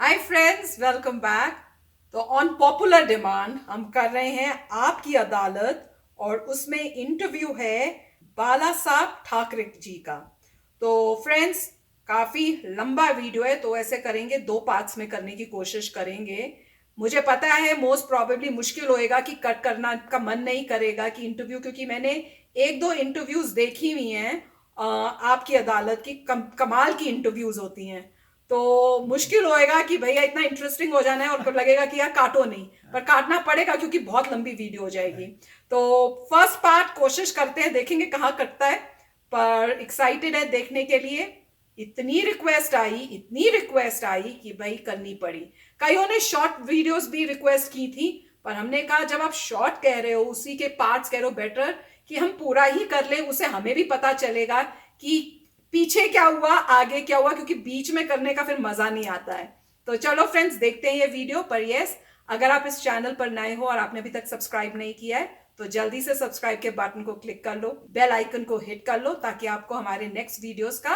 Hi friends, welcome back. तो on popular demand हम कर रहे हैं आपकी अदालत, और उसमें इंटरव्यू है बाला साहब ठाकरे जी का। तो फ्रेंड्स, काफ़ी लंबा वीडियो है, तो ऐसे करेंगे, दो पार्ट्स में करने की कोशिश करेंगे। मुझे पता है मोस्ट प्रॉबेबली मुश्किल होएगा कि कट करना का मन नहीं करेगा कि इंटरव्यू, क्योंकि मैंने एक दो इंटरव्यूज देखी हुई हैं आपकी अदालत की। कमाल की इंटरव्यूज होती हैं, तो मुश्किल होएगा कि भैया इतना इंटरेस्टिंग हो जाना है और लगेगा कि यार काटो नहीं, पर काटना पड़ेगा क्योंकि बहुत लंबी वीडियो हो जाएगी। तो फर्स्ट पार्ट कोशिश करते हैं, देखेंगे कहाँ कटता है, पर एक्साइटेड है देखने के लिए। इतनी रिक्वेस्ट आई कि भाई करनी पड़ी। कईयों ने शॉर्ट वीडियोस भी रिक्वेस्ट की थी, पर हमने कहा जब आप शॉर्ट कह रहे हो, उसी के पार्ट्स कह रहे हो, बेटर कि हम पूरा ही कर लें, उसे हमें भी पता चलेगा कि पीछे क्या हुआ, आगे क्या हुआ, क्योंकि बीच में करने का फिर मजा नहीं आता है। तो चलो फ्रेंड्स, देखते हैं ये वीडियो। पर यस, अगर आप इस चैनल पर नए हो और आपने अभी तक सब्सक्राइब नहीं किया है, तो जल्दी से सब्सक्राइब के बटन को क्लिक कर लो, बेल आइकन को हिट कर लो, ताकि आपको हमारे नेक्स्ट वीडियोस का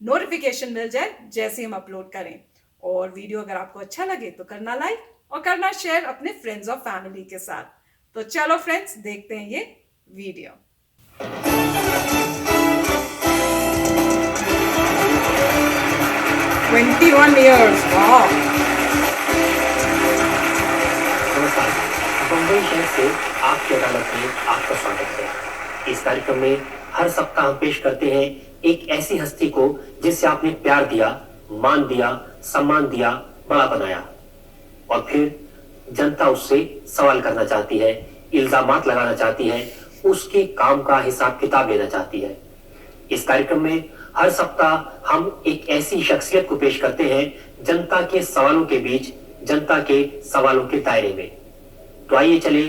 नोटिफिकेशन मिल जाए जैसे हम अपलोड करें। और वीडियो अगर आपको अच्छा लगे तो करना लाइक और करना शेयर अपने फ्रेंड्स और फैमिली के साथ। तो चलो फ्रेंड्स, देखते हैं ये वीडियो। 21 years, wow. नमस्कार, बम्बई शहर से आपकी अदालत में आपका स्वागत है। इस कार्यक्रम में हर सप्ताह हम पेश करते हैं एक ऐसी हस्ती को जिससे आपने प्यार दिया, मान दिया, सम्मान दिया, बड़ा बनाया, और फिर जनता उससे सवाल करना चाहती है, इल्जामात लगाना चाहती है, उसके काम का हिसाब किताब लेना चाहती है। इस कार्यक्रम में हर सप्ताह हम एक ऐसी शख्सियत को पेश करते हैं जनता के सवालों के बीच, जनता के सवालों के दायरे में। तो आइए चले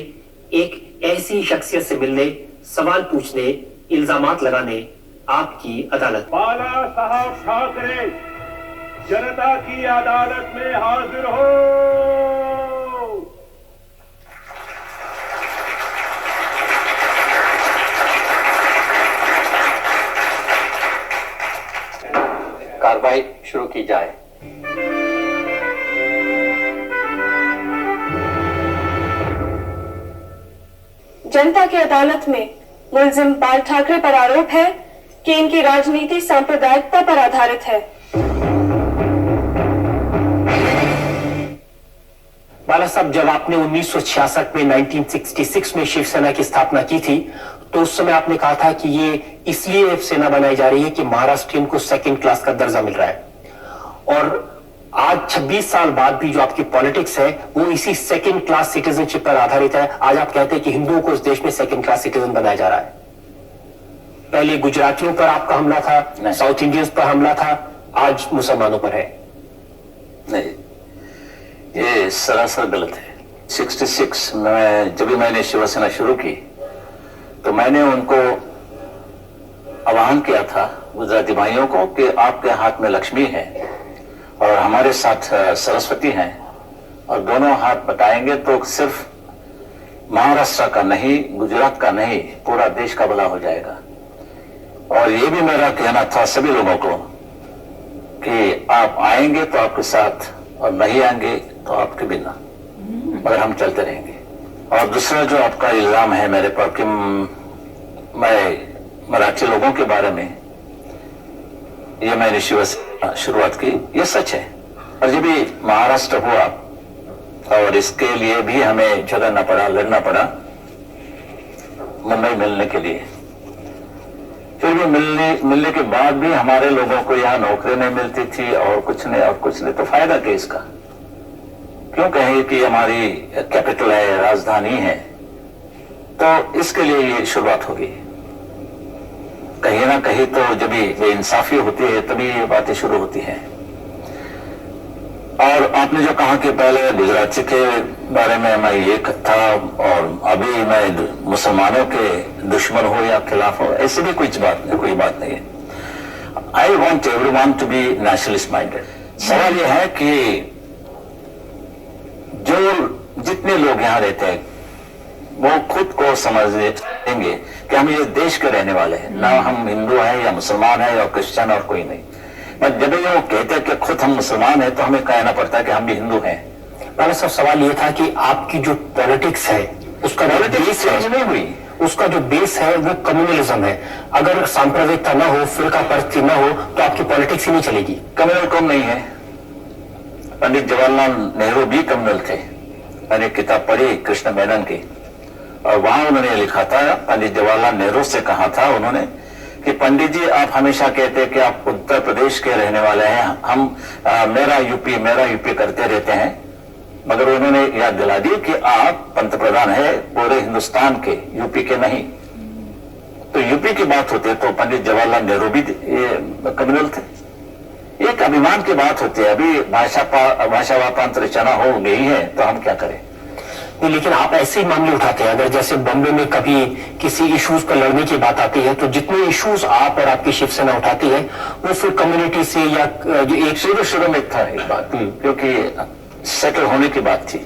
एक ऐसी शख्सियत से मिलने, सवाल पूछने, इल्जामात लगाने आपकी अदालत। बाला साहब ठाकरे जनता की अदालत में हाजिर हो। कार्रवाई शुरू की जाए। जनता की अदालत में मुलजिम बाल ठाकरे पर आरोप है कि इनकी राजनीति सांप्रदायिकता पर आधारित है। बाला साहब, जब आपने 1966 में 1966 में शिवसेना की स्थापना की थी, तो उस समय आपने कहा था कि ये इसलिए सेना बनाई जा रही है कि महाराष्ट्रियन को सेकंड क्लास का दर्जा मिल रहा है। और आज 26 साल बाद भी जो आपकी पॉलिटिक्स है वो इसी सेकंड क्लास सिटीजनशिप पर आधारित है। आज आप कहते हैं कि हिंदुओं को इस देश में सेकंड क्लास सिटीजन बनाया जा रहा है। पहले गुजरातियों पर आपका हमला था, साउथ इंडियंस पर हमला था, आज मुसलमानों पर है। नहीं, ये सरासर गलत है। 66 में जब भी मैंने शिवसेना शुरू की तो मैंने उनको आह्वान किया था, गुजराती भाइयों को, कि आपके हाथ में लक्ष्मी है और हमारे साथ सरस्वती हैं, और दोनों हाथ बटाएंगे तो सिर्फ महाराष्ट्र का नहीं, गुजरात का नहीं, पूरा देश का भला हो जाएगा। और ये भी मेरा कहना था सभी लोगों को कि आप आएंगे तो आपके साथ, और नहीं आएंगे तो आपके बिना, मगर हम चलते रहेंगे। और दूसरा जो आपका इल्जाम है मेरे पर कि मैं मराठी लोगों के बारे में, ये मैंने शिवसेना शुरुआत की, ये सच है। और जब भी महाराष्ट्र हुआ और इसके लिए भी हमें झगड़ना पड़ा, लड़ना पड़ा मुंबई मिलने के लिए, फिर भी मिलने के बाद भी हमारे लोगों को यहाँ नौकरी नहीं मिलती थी और कुछ नहीं, तो फायदा क्या इसका? क्यों कहें कि हमारी कैपिटल है, राजधानी है, तो इसके लिए ये शुरुआत होगी। कहीं ना कहीं तो जब भी इंसाफी होती है तभी ये बातें शुरू होती हैं। और आपने जो कहा कि पहले गुजराती के बारे में मैं ये था और अभी मैं मुसलमानों के दुश्मन हो या खिलाफ हो, ऐसी भी कोई बात नहीं है। I want everyone to be nationalist minded. सवाल यह है कि जो जितने लोग यहाँ रहते हैं वो खुद को समझेंगे कि हम ये देश के रहने वाले हैं, ना हम हिंदू हैं या मुसलमान हैं या क्रिश्चियन और कोई नहीं। पर जब ये वो कहते हैं कि खुद हम मुसलमान हैं तो हमें कहना पड़ता है कि हम भी हिंदू हैं। बाला साहब, सवाल ये था कि आपकी जो पॉलिटिक्स है उसका जो बेस है, नहीं हुई, उसका जो बेस है वो कम्युनलिज्म है। अगर सांप्रदायिकता ना हो, फिरका परस्ती ना हो, तो आपकी पॉलिटिक्स ही नहीं चलेगी। कम्युनल कौन नहीं है? पंडित जवाहरलाल नेहरू भी कम्युनल थे। मैंने किताब पढ़ी कृष्ण मेनन की, और वहां उन्होंने लिखा था, पंडित जवाहरलाल नेहरू से कहा था उन्होंने कि पंडित जी, आप हमेशा कहते हैं कि आप उत्तर प्रदेश के रहने वाले हैं, हम मेरा यूपी करते रहते हैं, मगर उन्होंने याद दिला दी कि आप पंतप्रधान है पूरे हिंदुस्तान के, यूपी के नहीं। तो यूपी की बात होती है तो पंडित जवाहरलाल नेहरू भी कम्युनल थे। एक अभिमान की बात होती है। अभी भाषा वापांतर रचना हो गई है तो हम क्या करें? नहीं, लेकिन आप ऐसे ही मामले उठाते हैं। अगर जैसे बॉम्बे में कभी किसी इश्यूज पर लड़ने की बात आती है तो जितने इश्यूज आप और आपकी शिवसेना उठाती है वो फिर कम्युनिटी से या जो एक शुरू में था एक बात, क्योंकि सेटल होने की बात थी,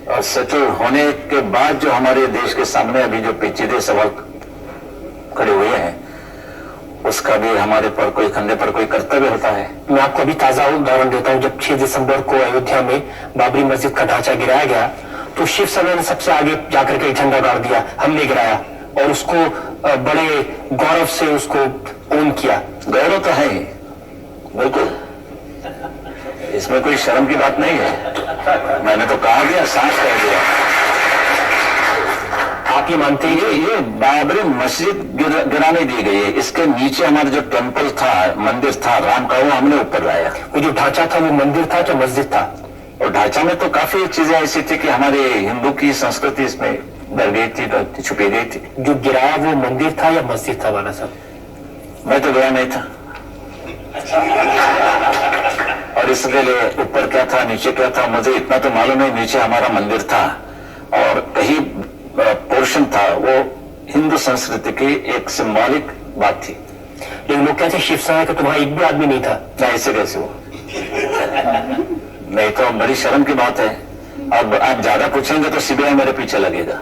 और सेटल होने के बाद जो हमारे देश के सामने अभी जो पेचीदे सवाल खड़े हुए हैं उसका भी हमारे पर कोई कंधे पर कोई कर्तव्य होता है। मैं आपको अभी ताजा उदाहरण देता हूं। जब 6 दिसंबर को अयोध्या में बाबरी मस्जिद का ढांचा गिराया गया तो शिवसेना ने सबसे आगे जाकर के झंडा गाड़ दिया, हमने गिराया, और उसको बड़े गौरव से उसको ओन किया। गौरव तो है ही, बिल्कुल, इसमें कोई शर्म की बात नहीं है। मैंने तो कहा दिया, सांस कह दिया। आप ये मानते हैं ये बाबरी मस्जिद गिराने दी गई है, इसके नीचे हमारा जो टेम्पल था, मंदिर था राम का, वो हमने ऊपर लाया। वो जो ढांचा था वो मंदिर था क्या मस्जिद था? और ढांचा में तो काफी चीजें ऐसी थी कि हमारे हिंदू की संस्कृति इसमें डर गई थी, छुपी गई थी। जो गिराया वो मंदिर था या मस्जिद था बाला साहब? मैं तो गया नहीं था, और इसके लिए ऊपर क्या था नीचे क्या था मुझे इतना तो मालूम है। नीचे हमारा मंदिर था और कहीं पोर्शन था वो हिंदू संस्कृति की एक सिंबॉलिक बात थी। लेकिन लोग कहते शिवसेना का तुम्हारा एक भी आदमी नहीं था। ना, ऐसे कैसे हो? नहीं तो बड़ी शर्म की बात है। अब आप ज्यादा पूछेंगे तो सीबीआई मेरे पीछे लगेगा।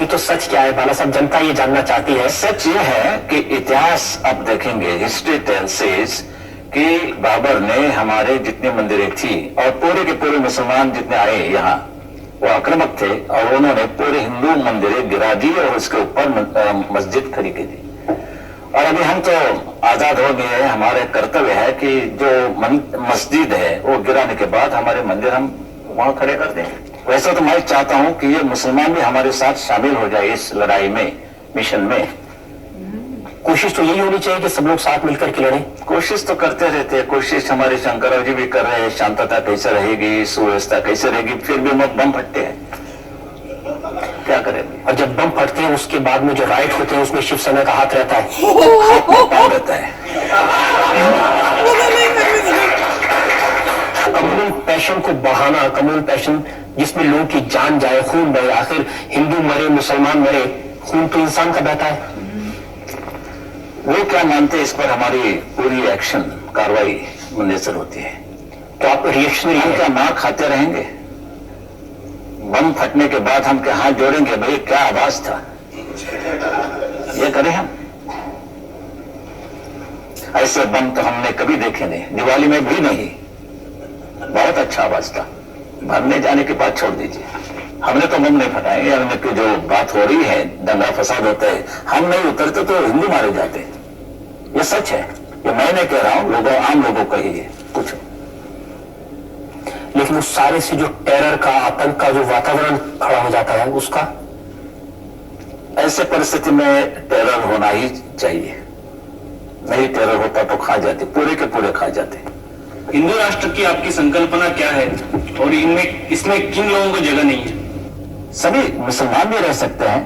ये तो सच क्या है बाला साहब, जनता ये जानना चाहती है। सच ये है कि इतिहास आप देखेंगे, हिस्ट्री टेल्स कि बाबर ने हमारे जितने मंदिरें थी और पूरे के पूरे मुसलमान जितने आए यहाँ वो आक्रामक थे, और उन्होंने पूरे हिंदू मंदिरें गिरा दी और उसके ऊपर मस्जिद खड़ी की दी। और अभी हम तो आजाद हो गए हैं, हमारे कर्तव्य है कि जो मस्जिद है वो गिराने के बाद हमारे मंदिर हम वहां खड़े कर दें। वैसे तो मैं चाहता हूं कि ये मुसलमान भी हमारे साथ शामिल हो जाए इस लड़ाई में, मिशन में। कोशिश तो यही होनी चाहिए कि सब लोग साथ मिलकर के लड़ें। कोशिश तो करते रहते हैं, कोशिश हमारे शंकरराव जी भी कर रहे हैं। शांतता कैसे रहेगी, सुव्यवस्था कैसे रहेगी, फिर भी बम फटते हैं, क्या करेंगे? और जब बम फटते हैं उसके बाद में जो राइट होते हैं उसमें शिवसेना का हाथ रहता है। हाथ रहता है। कम्युनल पैशन को बढ़ाना, कम्युनल पैशन जिसमें लोगों की जान जाए, खून बहे, आखिर हिंदू मरे मुसलमान मरे, खून तो इंसान का बहता है। वो क्या मानते हैं इस पर हमारी पूरी एक्शन कार्रवाई मुनसर होती है। तो आप रिएक्शनरी हम क्या मार खाते रहेंगे? बम फटने के बाद हम क्या हाथ जोड़ेंगे? भाई क्या आवाज था, ये करें हम? ऐसे बम तो हमने कभी देखे नहीं, दिवाली में भी नहीं। बहुत अच्छा आवाज था, भरने जाने की बात छोड़ दीजिए, हमने तो बम नहीं फटाए। हमने की जो बात हो रही है, दंगा फसाद होता है, हम नहीं उतरते तो हिंदू मारे जाते। ये सच है, ये मैं नहीं कह रहा हूं, लोगों आम लोगों को ही है, पूछो। लेकिन उस सारे से जो टेरर का, आतंक का जो वातावरण खड़ा हो जाता है उसका, ऐसे परिस्थिति में टेरर होना ही चाहिए। नहीं टेरर होता तो खा जाते, पूरे के पूरे खा जाते। हिंदू राष्ट्र की आपकी संकल्पना क्या है और इसमें किन लोगों को जगह नहीं है? सभी मुसलमान भी रह सकते हैं,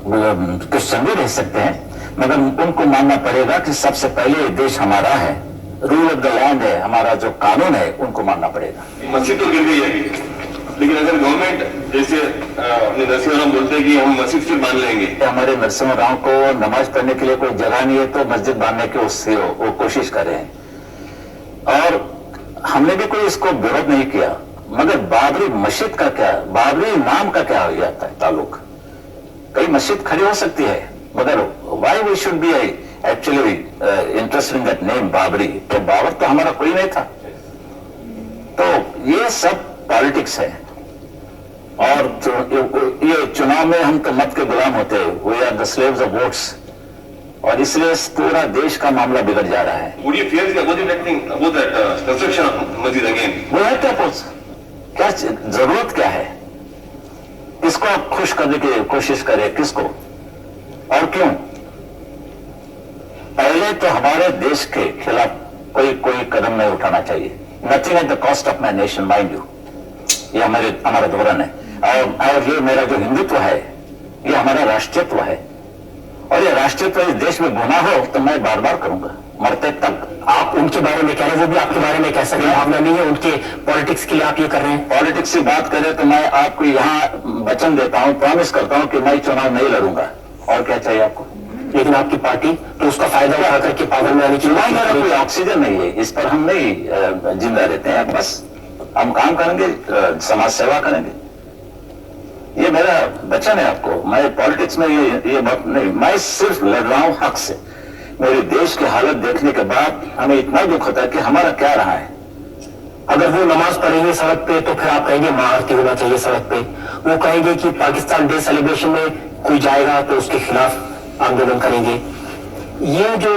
क्रिश्चियन भी रह सकते हैं, मगर उनको मानना पड़ेगा कि सबसे पहले देश हमारा है, रूल ऑफ द लैंड है, हमारा जो कानून है उनको मानना पड़ेगा। मस्जिद तो गिर गई है, लेकिन अगर गवर्नमेंट जैसे अपने नरसिंह बोलते हैं कि हम मस्जिद फिर बांध लेंगे, हमारे नरसिंह राव को नमाज पढ़ने के लिए कोई जगह नहीं है तो मस्जिद बांधने की उससे वो कोशिश कर रहे हैं, और हमने भी कोई इसको विरोध नहीं किया। मगर बाबरी मस्जिद का क्या, बाबरी नाम का क्या हो जाता है ताल्लुक? कई मस्जिद खड़ी हो सकती है, मगर why we should be actually interested in that name Babri, तो बाबर तो हमारा कोई नहीं था। तो ये सब पॉलिटिक्स है। और ये चुनाव में हम तो मत के गुलाम होते हैं, we are the slaves of votes, और इसलिए पूरा देश का मामला बिगड़ जा रहा है। Would you fear about that thing, about that construction of masjid again? वो है क्या जरूरत क्या है? किसको आप खुश करने की कोशिश करें, किसको और क्यों? पहले तो हमारे देश के खिलाफ कोई कदम नहीं उठाना चाहिए। Nothing at the cost of my nation, mind you, ये हमारा धोरण है। और ये मेरा जो हिंदुत्व है, ये हमारा राष्ट्रीयत्व है, और ये राष्ट्रीयत्व इस देश में गुनाह हो तो मैं बार बार करूंगा, मरते तक। आप उनके बारे में कह रहे हैं, वो भी आपके बारे में कह सकते हैं, भावना नहीं है उनके पॉलिटिक्स के लिए आप ये कर रहे हैं। पॉलिटिक्स की बात करें तो मैं आपको यहाँ वचन देता हूँ, प्रॉमिस करता हूँ कि मैं चुनाव नहीं लड़ूंगा। और क्या चाहिए आपको? लेकिन आपकी पार्टी तो उसका फायदा उठा करके पावर में आने की चुनाव मेरा कोई ऑक्सीजन नहीं है, इस पर हम नहीं जिंदा रहते हैं। बस हम काम करेंगे, समाज सेवा करेंगे, ये मेरा वचन है आपको। मैं पॉलिटिक्स में ये बात नहीं, मैं सिर्फ लड़ रहा हूँ हक से। मेरे देश की हालत देखने के बाद हमें इतना दुख होता है कि हमारा क्या रहा है। अगर वो नमाज पढ़ेंगे सड़क पे तो फिर आप कहेंगे महाआरती होना चाहिए सड़क पे। वो कहेंगे कि पाकिस्तान डे सेलिब्रेशन में कोई जाएगा तो उसके खिलाफ आंदोलन करेंगे। ये जो,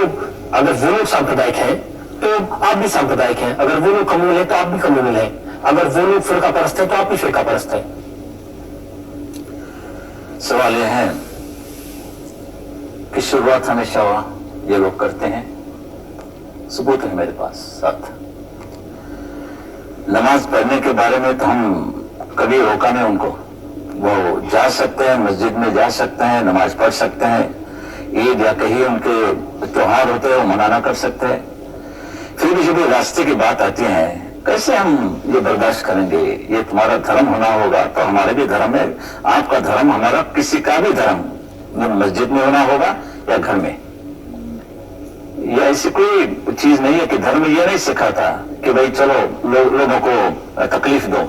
अगर वो लोग सांप्रदायिक हैं तो आप भी सांप्रदायिक हैं, अगर वो लोग कम्युनल है तो आप भी कम्युनल हैं, अगर वो लोग फिरका परस्त है तो आप भी फिरका परस्त है। सवाल यह है कि शुरुआत हमेशा ये लोग करते हैं, सबूत है मेरे पास साथ। नमाज पढ़ने के बारे में तो हम कभी रोका नहीं उनको, वो जा सकते हैं, मस्जिद में जा सकते हैं, नमाज पढ़ सकते हैं, ईद या कहीं उनके त्योहार होते हैं वो मनाना कर सकते हैं। फिर भी जब ये रास्ते की बात आती है, कैसे हम ये बर्दाश्त करेंगे? ये तुम्हारा धर्म होना होगा तो हमारे भी धर्म है, आपका धर्म, हमारा किसी का भी धर्म, मस्जिद में होना होगा या घर में। ये ऐसी कोई चीज नहीं है कि धर्म ये नहीं सिखाता कि भाई चलो लोगों को तकलीफ दो।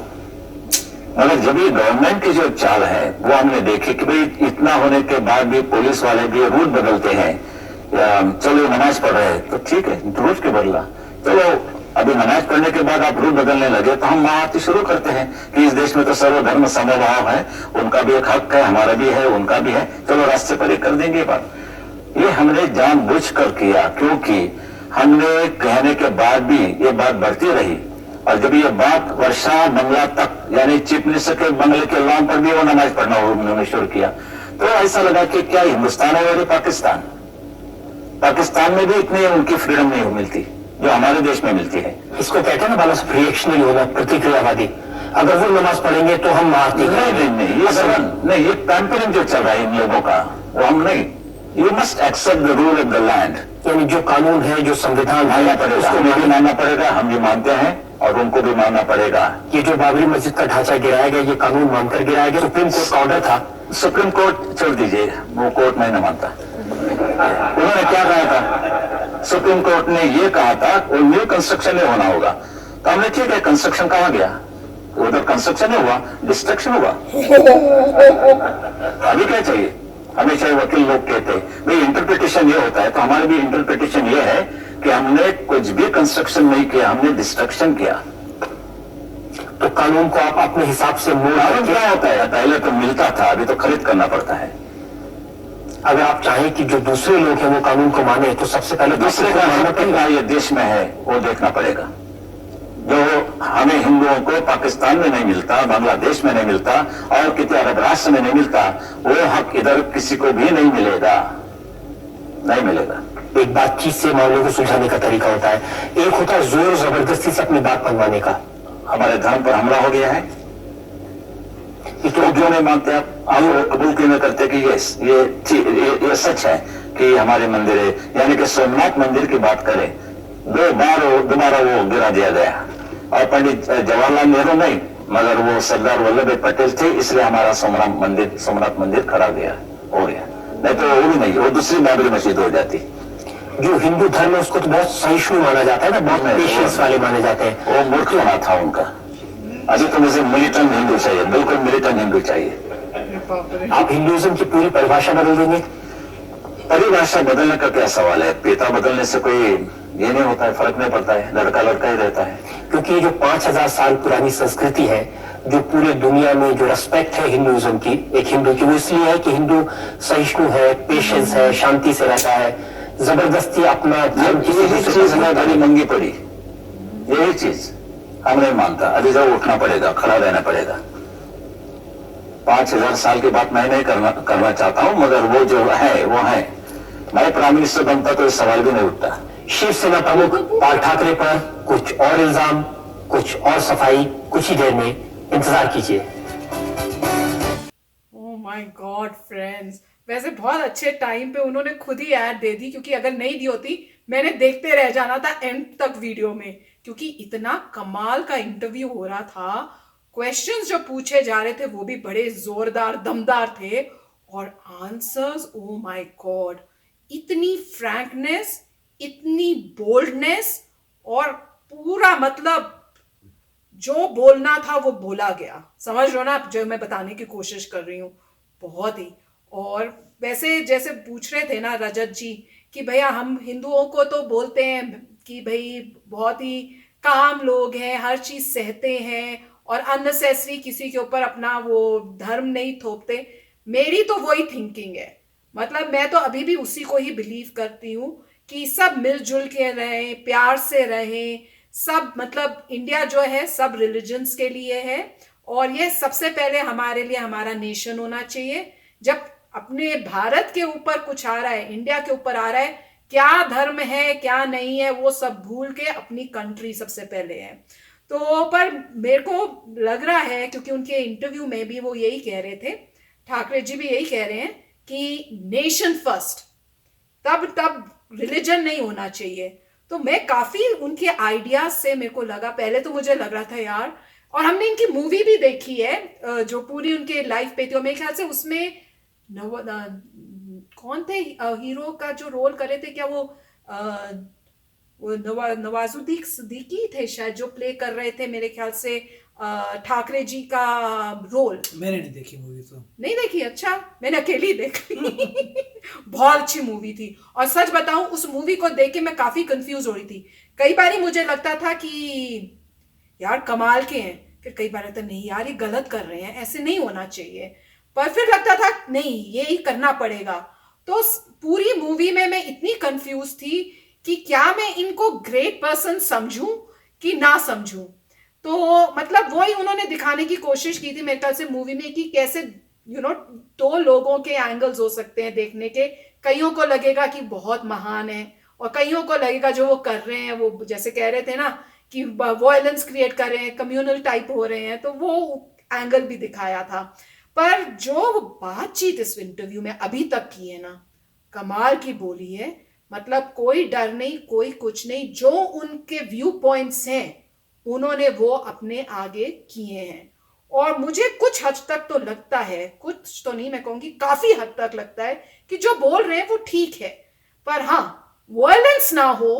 मगर जब ये गवर्नमेंट की जो चाल है वो हमने देखी कि भाई इतना होने के बाद भी पुलिस वाले भी रूट बदलते हैं, चलो नमाज पढ़ रहे हैं तो ठीक है, रूट के बदला, चलो अभी नमाज पढ़ने के बाद आप रूट बदलने लगे तो हम महाआरती शुरू करते हैं कि इस देश में तो सर्वधर्म समभाव है, उनका भी एक हक है, हमारा भी है, उनका भी है, चलो रास्ते पर कर देंगे बात। ये हमने जानबूझकर किया, क्योंकि हमने कहने के बाद भी ये बात बढ़ती रही। और जब ये बात वर्षा बंगला तक, यानी चीफ मिनिस्टर के बंगले के लॉन पर भी वो नमाज पढ़ना उन्होंने शुरू किया, तो ऐसा लगा कि क्या हिंदुस्तान है और पाकिस्तान, पाकिस्तान में भी इतनी उनकी फ्रीडम नहीं मिलती जो हमारे देश में मिलती है। इसको कहते हैं ना बाला साहब, रिएक्शनरी होना, प्रतिक्रियावादी। अगर वो नमाज पढ़ेंगे तो हम महाआरती नहीं, ये पैम्परिंग जो चल रहा है इन लोगों का, वो हम नहीं। You must accept the rule of the land, यानी जो कानून है, जो संविधान मानना पड़ेगा, हमें भी मानना पड़ेगा, हम भी मानते हैं और उनको भी मानना पड़ेगा। ये जो बाबरी मस्जिद का ढांचा गिराया गया, ये कानून मानकर गिराया गया, सुप्रीम कोर्ट का ऑर्डर था। सुप्रीम कोर्ट छोड़ दीजिए, वो कोर्ट नहीं मानता। उन्होंने क्या कहा था? सुप्रीम कोर्ट ने ये कहा था वो न्यू कंस्ट्रक्शन में होना होगा, तो हमने ठीक है, कंस्ट्रक्शन कहाँ गया? उधर कंस्ट्रक्शन नहीं हुआ, डिस्ट्रक्शन हुआ। अभी क्या चाहिए? हमेशा वकील लोग कहते हैं भाई इंटरप्रिटेशन ये होता है, तो हमारे भी इंटरप्रिटेशन ये है कि हमने कुछ भी कंस्ट्रक्शन नहीं किया, हमने डिस्ट्रक्शन किया। तो कानून को आप अपने हिसाब से मोड़ क्या होता है? पहले तो मिलता था, अभी तो खरीद करना पड़ता है। अगर आप चाहें कि जो दूसरे लोग हैं वो कानून को माने, तो सबसे पहले दूसरे का मानना पड़ेगा, ये देश में है वो देखना पड़ेगा। जो हमें हिंदुओं को पाकिस्तान में नहीं मिलता, बांग्लादेश में नहीं मिलता और किसी अरब राष्ट्र में नहीं मिलता, वो हक इधर किसी को भी नहीं मिलेगा, नहीं मिलेगा। एक बातचीत से मामले को सुलझाने का तरीका होता है, एक होता है जोर जबरदस्ती से अपनी बात मनवाने का। हमारे धर्म पर हमला हो गया है, तो जो नहीं मानते आप, हम कबूल क्यों नहीं करते कि ये सच है कि हमारे मंदिर है। यानी कि सोमनाथ मंदिर की बात करें, दोबारा वो गिरा दिया गया, और पंडित जवाहरलाल नेहरू नहीं, मगर वो सरदार वल्लभ भाई पटेल थे, इसलिए हमारा सोमनाथ मंदिर खड़ा गया, हो गया। नहीं तो वो भी नहीं, वो दूसरी बाबरी मस्जिद हो जाती। जो हिंदू धर्म है उसको तो बहुत सहिष्णु माना जाता है ना, बहुत पेशेंस वाले माने जाते हैं। वो मूर्ख होना था उनका। अभी तो मुझे मिलिटेंट हिंदू चाहिए, बिल्कुल मिलिटेंट हिंदू चाहिए। आप हिंदुइज्म की पूरी परिभाषा बदल देंगे? परिभाषा बदलने का क्या सवाल है? पिता बदलने से कोई ये नहीं होता है, फर्क नहीं पड़ता है, लड़का लड़का ही रहता है। क्योंकि ये जो 5000 साल पुरानी संस्कृति है, जो पूरी दुनिया में जो रेस्पेक्ट है हिंदुइज्म की, एक हिंदू की, वो इसलिए है कि हिंदू सहिष्णु है, पेशेंस है, शांति से रहता है, जबरदस्ती अपना धर्म किसी यही दूसरे चीज को हमें बड़ी महंगी पड़ी, यही चीज हम नहीं मानता। अभी जब उठना पड़ेगा, खड़ा रहना पड़ेगा। 5000 साल की बात मैं नहीं करना चाहता हूं, मगर वो जो है वो है। मैं प्राइम मिनिस्टर बनता तो इस सवाल भी नहीं उठता। शिवसेना प्रमुख बाल ठाकरे पर कुछ और इल्जाम, कुछ और सफाई, कुछ ही देर में इंतजार कीजिए। ओह माय गॉड फ्रेंड्स, वैसे बहुत अच्छे टाइम पे उन्होंने खुद ही ऐड दे दी, क्योंकि अगर नहीं दी होती मैंने देखते रह जाना था एंड तक वीडियो में, क्योंकि इतना कमाल का इंटरव्यू हो रहा था। क्वेश्चंस जो पूछे जा रहे थे वो भी बड़े जोरदार दमदार थे, और आंसर्स ओह माय गॉड, इतनी फ्रैंकनेस, इतनी बोल्डनेस, और पूरा मतलब जो बोलना था वो बोला गया। समझ रहे हो ना जो मैं बताने की कोशिश कर रही हूँ, बहुत ही। और वैसे जैसे पूछ रहे थे ना रजत जी कि भैया हम हिंदुओं को तो बोलते हैं कि भाई बहुत ही काम लोग हैं, हर चीज सहते हैं और अननेसेसरी किसी के ऊपर अपना वो धर्म नहीं थोपते। मेरी तो वही थिंकिंग है, मतलब मैं तो अभी भी उसी को ही बिलीव करती हूँ कि सब मिलजुल के रहें, प्यार से रहें सब। मतलब इंडिया जो है सब रिलीजन्स के लिए है, और ये सबसे पहले हमारे लिए हमारा नेशन होना चाहिए। जब अपने भारत के ऊपर कुछ आ रहा है, इंडिया के ऊपर आ रहा है, क्या धर्म है क्या नहीं है वो सब भूल के अपनी कंट्री सबसे पहले है। तो पर मेरे को लग रहा है, क्योंकि उनके इंटरव्यू में भी वो यही कह रहे थे, ठाकरे जी भी यही कह रहे हैं कि नेशन फर्स्ट, तब रिलीजन नहीं होना चाहिए। तो मैं काफी उनके आइडियाज से मेरे को लगा, पहले तो मुझे लग रहा था यार, और हमने इनकी मूवी भी देखी है जो पूरी उनके लाइफ पे थी, और मेरे ख्याल से उसमें कौन थे हीरो का जो रोल करे थे, क्या वो नवाजुद्दीन सिद्दीकी थे शायद जो प्ले कर रहे थे मेरे ख्याल से ठाकरे जी का रोल। मैंने नहीं देखी मूवी। तो नहीं देखी? अच्छा, मैंने अकेली देखी। बहुत अच्छी मूवी थी, और सच बताऊं उस मूवी को देख के मैं काफी कंफ्यूज हो रही थी। कई बार मुझे लगता था कि यार कमाल के हैं, फिर कई बार लगता नहीं यार ये गलत कर रहे हैं, ऐसे नहीं होना चाहिए, पर फिर लगता था नहीं ये ही करना पड़ेगा। तो पूरी मूवी में मैं इतनी कंफ्यूज थी कि क्या मैं इनको ग्रेट पर्सन समझूं कि ना समझूं। तो मतलब वही उन्होंने दिखाने की कोशिश की थी मेरे ख्याल से मूवी में, कि कैसे दो लोगों के एंगल्स हो सकते हैं देखने के। कईयों को लगेगा कि बहुत महान है, और कईयों को लगेगा जो वो कर रहे हैं वो जैसे कह रहे थे ना कि वायलेंस क्रिएट कर रहे हैं, कम्युनल टाइप हो रहे हैं, तो वो एंगल भी दिखाया था। पर जो बातचीत इस इंटरव्यू में अभी तक की है ना, कमाल की बोली है। मतलब कोई डर नहीं, कोई कुछ नहीं, जो उनके व्यू पॉइंट्स हैं उन्होंने वो अपने आगे किए हैं। और मुझे कुछ हद तक तो लगता है, कुछ तो नहीं मैं कहूंगी, काफी हद तक लगता है कि जो बोल रहे हैं वो ठीक है, पर हाँ वायलेंस ना हो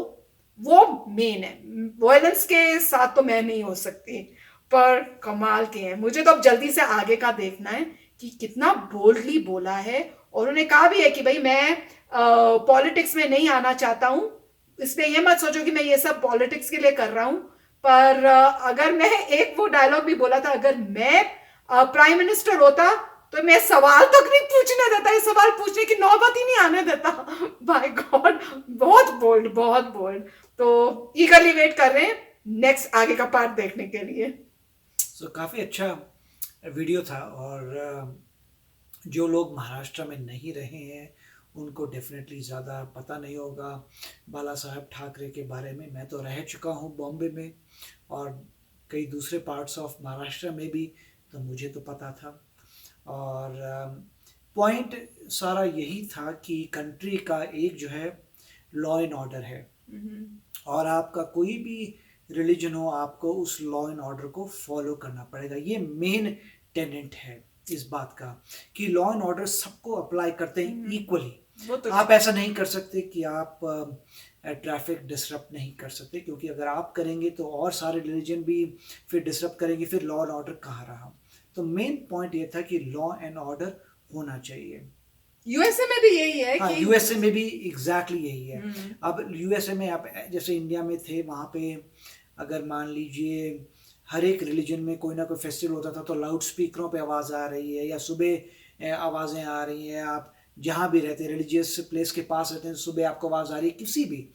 वो मेन है। वायलेंस के साथ तो मैं नहीं हो सकती, पर कमाल के हैं। मुझे तो अब जल्दी से आगे का देखना है कि कितना बोल्डली बोला है। और उन्होंने कहा भी है कि भाई मैं पॉलिटिक्स में नहीं आना चाहता हूं, इसलिए ये मत सोचो कि मैं ये सब पॉलिटिक्स के लिए कर रहा हूं। पर अगर मैं एक वो डायलॉग भी बोला था, अगर मैं प्राइम मिनिस्टर होता तो मैं सवाल तक नहीं पूछने देता, ये सवाल पूछने की नौबत ही नहीं आने देता। बाय गॉड, बहुत बोल्ड, बहुत बोल्ड। तो ईगरली वेट कर रहे हैं नेक्स्ट आगे का पार्ट देखने के लिए। सो काफ़ी अच्छा वीडियो था, और जो लोग महाराष्ट्र में नहीं रहे हैं उनको डेफिनेटली ज़्यादा पता नहीं होगा बाला साहब ठाकरे के बारे में। मैं तो रह चुका हूँ बॉम्बे में और कई दूसरे पार्ट्स ऑफ महाराष्ट्र में भी, तो मुझे तो पता था। और पॉइंट सारा यही था कि कंट्री का एक जो है लॉ एंड ऑर्डर है, और आपका कोई भी रिलीजन हो आपको उस लॉ एंड ऑर्डर को फॉलो करना पड़ेगा। ये मेन टेनेंट है इस बात का कि लॉ एंड ऑर्डर सबको अप्लाई करते हैं इक्वली। तो आप ऐसा नहीं कर सकते कि आप ट्रैफिक डिसरप्ट नहीं कर सकते, क्योंकि अगर आप करेंगे तो और सारे रिलीजन भी फिर डिसरप्ट करेंगे, फिर लॉ एंड ऑर्डर कहाँ रहा। तो मेन पॉइंट ये था कि लॉ एंड ऑर्डर होना चाहिए। यूएसए में भी यही है हाँ, कि यूएसए में भी एग्जैक्टली यही है। अब यूएसए में आप जैसे इंडिया में थे, वहाँ पे अगर मान लीजिए हर एक रिलीजन में कोई ना कोई फेस्टिवल होता था तो लाउड स्पीकरों पे आवाज़ आ रही है या सुबह आवाज़ें आ रही हैं, आप जहाँ भी रहते हैं रिलीजियस प्लेस के पास रहते हैं सुबह आपको आवाज़ आ रही है किसी भी,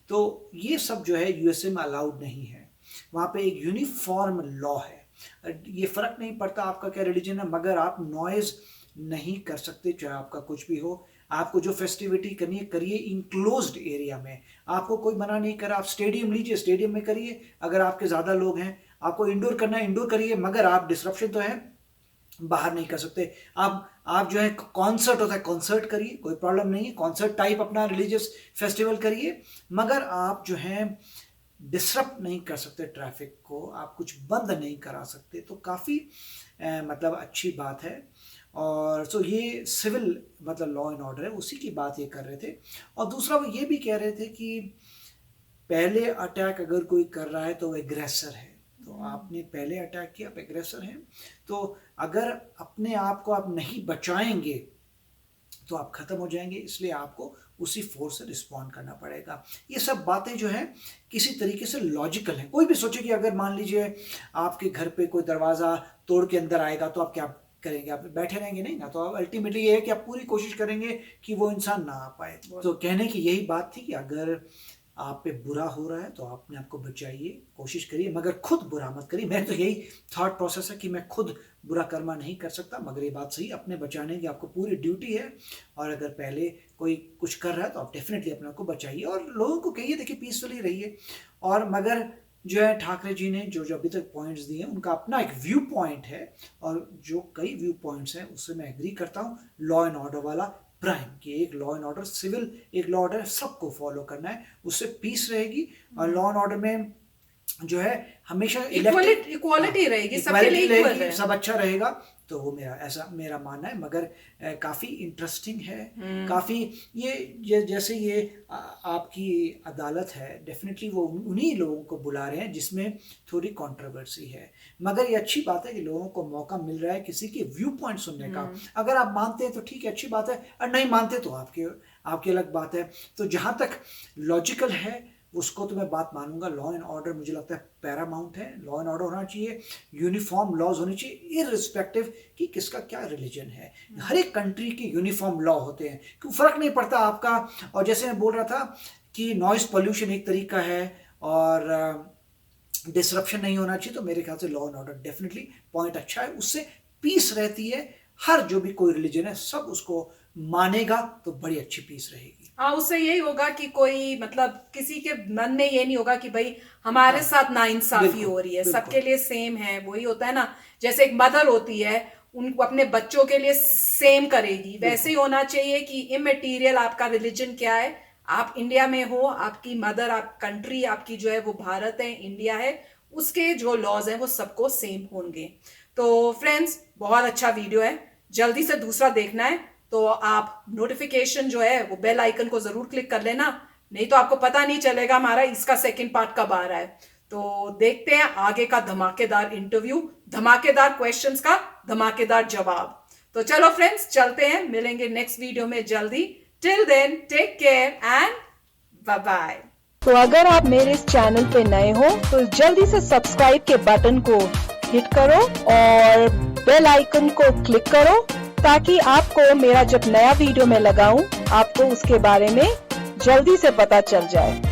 तो ये सब जो है यूएसए में अलाउड नहीं है। वहाँ पे एक यूनिफॉर्म लॉ है, ये फ़र्क नहीं पड़ता आपका क्या रिलीजन है, मगर आप नॉइज़ नहीं कर सकते चाहे आपका कुछ भी हो। आपको जो फेस्टिविटी करनी है करिए इनक्लोज्ड एरिया में, आपको कोई मना नहीं कर रहा। आप स्टेडियम लीजिए, स्टेडियम में करिए, अगर आपके ज़्यादा लोग हैं। आपको इंडोर करना है इंडोर करिए, मगर आप डिस्ट्रप्शन तो है, बाहर नहीं कर सकते। आप जो है कॉन्सर्ट होता है कॉन्सर्ट करिए, कोई प्रॉब्लम नहीं है, कॉन्सर्ट टाइप अपना रिलीजियस फेस्टिवल करिए, मगर आप जो है डिसरप्ट नहीं कर सकते ट्रैफिक को, आप कुछ बंद नहीं करा सकते। तो काफ़ी मतलब अच्छी बात है। और सो ये सिविल मतलब लॉ एंड ऑर्डर है, उसी की बात ये कर रहे थे। और दूसरा वो ये भी कह रहे थे कि पहले अटैक अगर कोई कर रहा है तो वो एग्रेसर है, तो आपने पहले अटैक किया, आप एग्रेसर हैं। तो अगर अपने आप को आप नहीं बचाएंगे तो आप ख़त्म हो जाएंगे, इसलिए आपको उसी फोर्स से रिस्पॉन्ड करना पड़ेगा। ये सब बातें जो हैं किसी तरीके से लॉजिकल हैं। कोई भी सोचे कि अगर मान लीजिए आपके घर पे कोई दरवाज़ा तोड़ के अंदर आएगा तो आप क्या करेंगे? आप बैठे रहेंगे? नहीं ना। तो अल्टीमेटली ये है कि आप पूरी कोशिश करेंगे कि वो इंसान ना आ पाए। तो कहने की यही बात थी कि अगर आप पे बुरा हो रहा है तो अपने आप को बचाइए, कोशिश करिए, मगर खुद बुरा मत करिए। मैं तो यही थॉट प्रोसेस है कि मैं खुद बुरा कर्मा नहीं कर सकता, मगर ये बात सही, अपने बचाने की आपको पूरी ड्यूटी है। और अगर पहले कोई कुछ कर रहा है तो आप डेफिनेटली अपने आप को बचाइए और लोगों को कहिए देखिए पीसफुली रहिए। और मगर जो है ठाकरे जी ने जो अभी तक पॉइंट्स दिए उनका अपना एक व्यू पॉइंट है, और जो कई व्यू पॉइंट्स हैं उससे मैं एग्री करता हूँ। लॉ एंड ऑर्डर वाला प्राइम कि एक लॉ एंड ऑर्डर सिविल एक लॉ ऑर्डर सबको फॉलो करना है, उससे पीस रहेगी। और लॉ एंड ऑर्डर में जो है हमेशा इक्वालिटी रहेगी, सबके लिए इक्वल है, सब अच्छा रहेगा। तो वो मेरा मानना है। मगर काफ़ी इंटरेस्टिंग है, काफ़ी ये जैसे ये आपकी अदालत है, डेफिनेटली वो उन्हीं लोगों को बुला रहे हैं जिसमें थोड़ी कंट्रोवर्सी है, मगर ये अच्छी बात है कि लोगों को मौका मिल रहा है किसी के व्यू पॉइंट सुनने का। अगर आप मानते हैं तो ठीक है, अच्छी बात है, और नहीं मानते तो आपकी अलग बात है। तो जहाँ तक लॉजिकल है उसको तो मैं बात मानूंगा। लॉ एंड ऑर्डर मुझे लगता है पैरामाउंट है, लॉ एंड ऑर्डर होना चाहिए, यूनिफॉर्म लॉज होने चाहिए, इररिस्पेक्टिव कि किसका क्या रिलीजन है। हर एक कंट्री के यूनिफॉर्म लॉ होते हैं, क्यों फ़र्क नहीं पड़ता आपका। और जैसे मैं बोल रहा था कि नॉइज़ पोल्यूशन एक तरीका है और डिसरप्शन नहीं होना चाहिए, तो मेरे ख्याल से law and order definitely point अच्छा है, उससे पीस रहती है। हर जो भी कोई रिलीजन है सब उसको मानेगा तो बड़ी अच्छी पीस रहेगी। हाँ, उससे यही होगा कि कोई मतलब किसी के मन में ये नहीं होगा कि भाई हमारे साथ नाइंसाफी हो रही है, सबके लिए सेम है। वही होता है ना, जैसे एक मदर होती है, उनको अपने बच्चों के लिए सेम करेगी, वैसे ही होना चाहिए कि इमैटेरियल आपका रिलीजन क्या है, आप इंडिया में हो, आपकी मदर आप कंट्री आपकी जो है वो भारत है, इंडिया है, उसके जो लॉज हैं वो सबको सेम होंगे। तो फ्रेंड्स, बहुत अच्छा वीडियो है, जल्दी से दूसरा देखना है तो आप नोटिफिकेशन जो है वो बेल आइकन को जरूर क्लिक कर लेना, नहीं तो आपको पता नहीं चलेगा हमारा इसका सेकंड पार्ट कब आ रहा है। तो देखते हैं आगे का धमाकेदार इंटरव्यू, धमाकेदार क्वेश्चंस का धमाकेदार जवाब। तो चलो फ्रेंड्स, चलते हैं, मिलेंगे नेक्स्ट वीडियो में जल्दी। Till then take care and bye bye. तो अगर आप मेरे इस चैनल पे नए हो तो जल्दी से सब्सक्राइब के बटन को हिट करो और बेल आइकन को क्लिक करो, ताकि आपको मेरा जब नया वीडियो मैं लगाऊं आपको उसके बारे में जल्दी से पता चल जाए।